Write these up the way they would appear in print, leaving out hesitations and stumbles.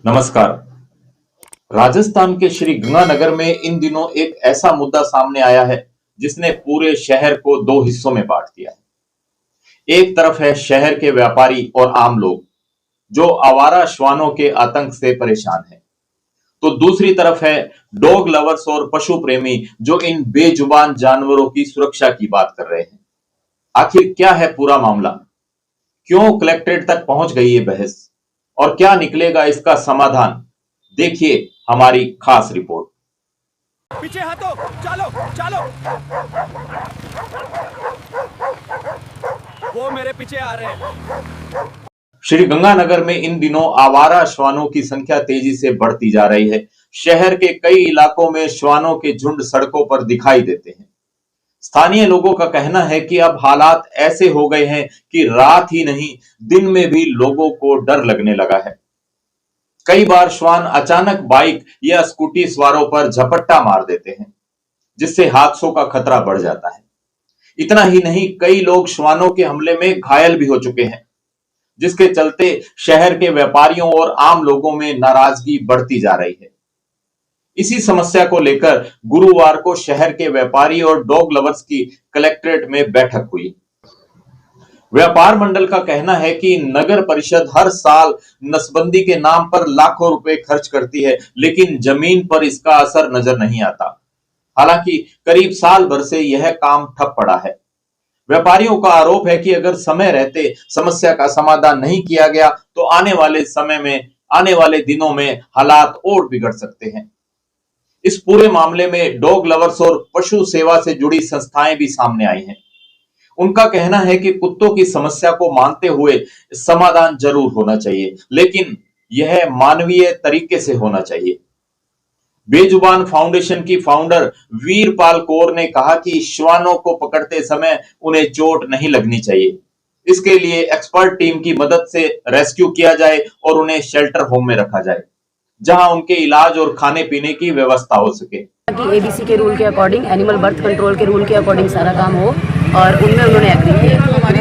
नमस्कार। राजस्थान के श्री गंगानगर में इन दिनों एक ऐसा मुद्दा सामने आया है जिसने पूरे शहर को दो हिस्सों में बांट दिया है। एक तरफ है शहर के व्यापारी और आम लोग जो आवारा श्वानों के आतंक से परेशान हैं, तो दूसरी तरफ है डॉग लवर्स और पशु प्रेमी जो इन बेजुबान जानवरों की सुरक्षा की बात कर रहे हैं। आखिर क्या है पूरा मामला? क्यों कलेक्ट्रेट तक पहुंच गई ये बहस और क्या निकलेगा इसका समाधान? देखिए हमारी खास रिपोर्ट। पीछे हटो, चलो चलो। वो मेरे पीछे आ रहे हैं। श्री गंगानगर में इन दिनों आवारा श्वानों की संख्या तेजी से बढ़ती जा रही है। शहर के कई इलाकों में श्वानों के झुंड सड़कों पर दिखाई देते हैं। स्थानीय लोगों का कहना है कि अब हालात ऐसे हो गए हैं कि रात ही नहीं दिन में भी लोगों को डर लगने लगा है। कई बार श्वान अचानक बाइक या स्कूटी सवारों पर झपट्टा मार देते हैं, जिससे हादसों का खतरा बढ़ जाता है। इतना ही नहीं, कई लोग श्वानों के हमले में घायल भी हो चुके हैं, जिसके चलते शहर के व्यापारियों और आम लोगों में नाराजगी बढ़ती जा रही है। इसी समस्या को लेकर गुरुवार को शहर के व्यापारी और डॉग लवर्स की कलेक्ट्रेट में बैठक हुई। व्यापार मंडल का कहना है कि नगर परिषद हर साल नसबंदी के नाम पर लाखों रुपए खर्च करती है, लेकिन जमीन पर इसका असर नजर नहीं आता। हालांकि करीब साल भर से यह काम ठप पड़ा है। व्यापारियों का आरोप है कि अगर समय रहते समस्या का समाधान नहीं किया गया तो आने वाले दिनों में हालात और बिगड़ सकते हैं। इस पूरे मामले में डॉग लवर्स और पशु सेवा से जुड़ी संस्थाएं भी सामने आई हैं। उनका कहना है कि कुत्तों की समस्या को मानते हुए समाधान जरूर होना चाहिए, लेकिन यह मानवीय तरीके से होना चाहिए। बेजुबान फाउंडेशन की फाउंडर वीरपाल कौर ने कहा कि श्वानों को पकड़ते समय उन्हें चोट नहीं लगनी चाहिए। इसके लिए एक्सपर्ट टीम की मदद से रेस्क्यू किया जाए और उन्हें शेल्टर होम में रखा जाए, जहां उनके इलाज और खाने पीने की व्यवस्था हो सके। एबीसी के रूल के अकॉर्डिंग, एनिमल बर्थ कंट्रोल के रूल के अकॉर्डिंग सारा काम हो, और उनमें उन्होंने एग्री किया हमारी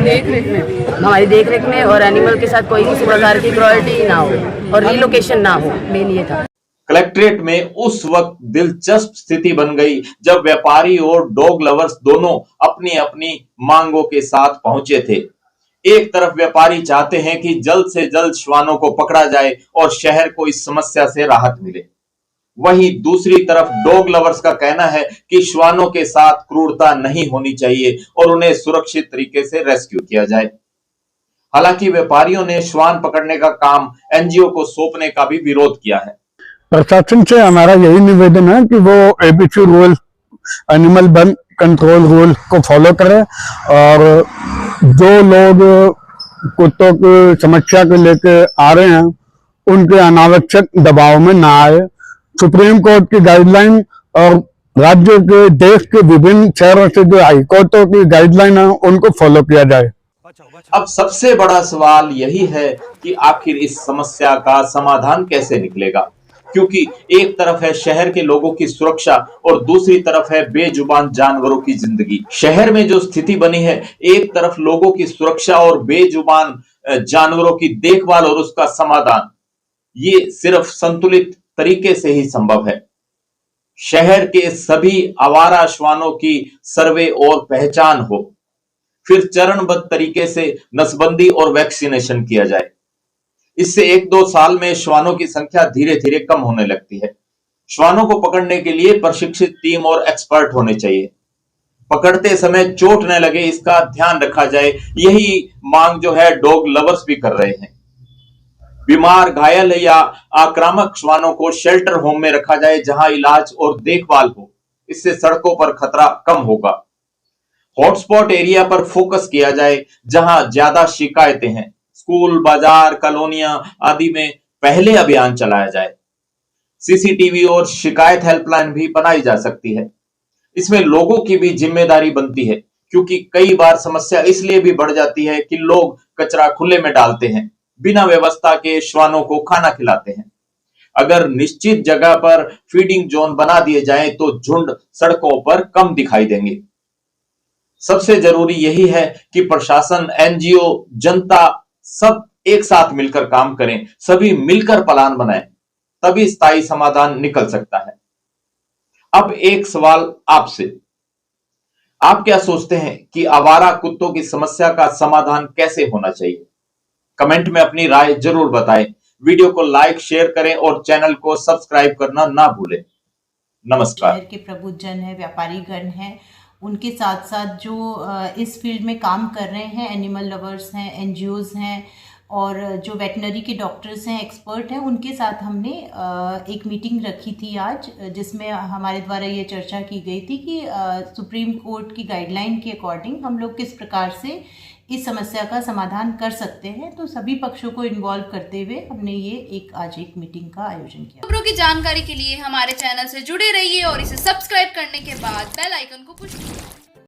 देख रेख में और एनिमल के साथ कोई किसी प्रकार की क्रॉयल्टी ना हो और रिलोकेशन ना हो। मेन ये था। कलेक्ट्रेट में उस वक्त दिलचस्प स्थिति बन गई जब व्यापारी और डॉग लवर्स दोनों अपनी अपनी मांगों के साथ पहुंचे थे। एक तरफ व्यापारी चाहते हैं कि जल्द से जल्द श्वानों को पकड़ा जाए और शहर को इस समस्या से राहत मिले। वहीं दूसरी तरफ डॉग लवर्स का कहना है कि श्वानों के साथ क्रूरता नहीं होनी चाहिए और उन्हें सुरक्षित तरीके से रेस्क्यू किया जाए। हालांकि व्यापारियों ने श्वान पकड़ने का काम एनजीओ को सौंपने का भी विरोध किया है। प्रशासन से हमारा यही निवेदन है कि वो ABC rule, animal birth control rule को फॉलो करें और जो लोग कुत्तों की समस्या को लेकर आ रहे हैं उनके अनावश्यक दबाव में ना आए। सुप्रीम कोर्ट की गाइडलाइन और राज्य के देश के विभिन्न शहरों से जो हाईकोर्टों की गाइडलाइन है उनको फॉलो किया जाए। अब सबसे बड़ा सवाल यही है कि आखिर इस समस्या का समाधान कैसे निकलेगा, क्योंकि एक तरफ है शहर के लोगों की सुरक्षा और दूसरी तरफ है बेजुबान जानवरों की जिंदगी। शहर में जो स्थिति बनी है, एक तरफ लोगों की सुरक्षा और बेजुबान जानवरों की देखभाल और उसका समाधान, ये सिर्फ संतुलित तरीके से ही संभव है। शहर के सभी आवारा श्वानों की सर्वे और पहचान हो, फिर चरणबद्ध तरीके से नसबंदी और वैक्सीनेशन किया जाए। इससे 1-2 साल में श्वानों की संख्या धीरे धीरे कम होने लगती है। श्वानों को पकड़ने के लिए प्रशिक्षित टीम और एक्सपर्ट होने चाहिए। पकड़ते समय चोट न लगे इसका ध्यान रखा जाए। यही मांग जो है डॉग लवर्स भी कर रहे हैं। बीमार, घायल या आक्रामक श्वानों को शेल्टर होम में रखा जाए जहां इलाज और देखभाल हो। इससे सड़कों पर खतरा कम होगा। हॉटस्पॉट एरिया पर फोकस किया जाए जहां ज्यादा शिकायतें हैं। स्कूल, बाजार, कॉलोनियां आदि में पहले अभियान चलाया जाए। सीसीटीवी और शिकायत हेल्पलाइन भी बनाई जा सकती है। इसमें लोगों की भी जिम्मेदारी बनती है, क्योंकि कई बार समस्या इसलिए भी बढ़ जाती है कि लोग कचरा खुले में डालते हैं, बिना व्यवस्था के श्वानों को खाना खिलाते हैं। अगर निश्चित जगह पर फीडिंग जोन बना दिए जाएं तो झुंड सड़कों पर कम दिखाई देंगे। सबसे जरूरी यही है कि प्रशासन, एनजीओ, जनता सब एक साथ मिलकर काम करें, सभी मिलकर प्लान बनाएं तभी स्थायी समाधान निकल सकता है। अब एक सवाल आपसे, आप क्या सोचते हैं कि आवारा कुत्तों की समस्या का समाधान कैसे होना चाहिए? कमेंट में अपनी राय जरूर बताएं। वीडियो को लाइक, शेयर करें और चैनल को सब्सक्राइब करना ना भूलें। नमस्कार। शहर के प्रबुद्धजन है, व्यापारी गण हैं, उनके साथ साथ जो इस फील्ड में काम कर रहे हैं, एनिमल लवर्स हैं, एनजीओज हैं और जो वेटनरी के डॉक्टर्स हैं, एक्सपर्ट हैं, उनके साथ हमने एक मीटिंग रखी थी आज, जिसमें हमारे द्वारा ये चर्चा की गई थी कि सुप्रीम कोर्ट की गाइडलाइन के अकॉर्डिंग हम लोग किस प्रकार से इस समस्या का समाधान कर सकते हैं। तो सभी पक्षों को इन्वॉल्व करते हुए हमने ये आज एक मीटिंग का आयोजन किया। खबरों की जानकारी के लिए हमारे चैनल से जुड़े रहिए और इसे सब्सक्राइब करने के बाद बेल आइकन को पुश कीजिए।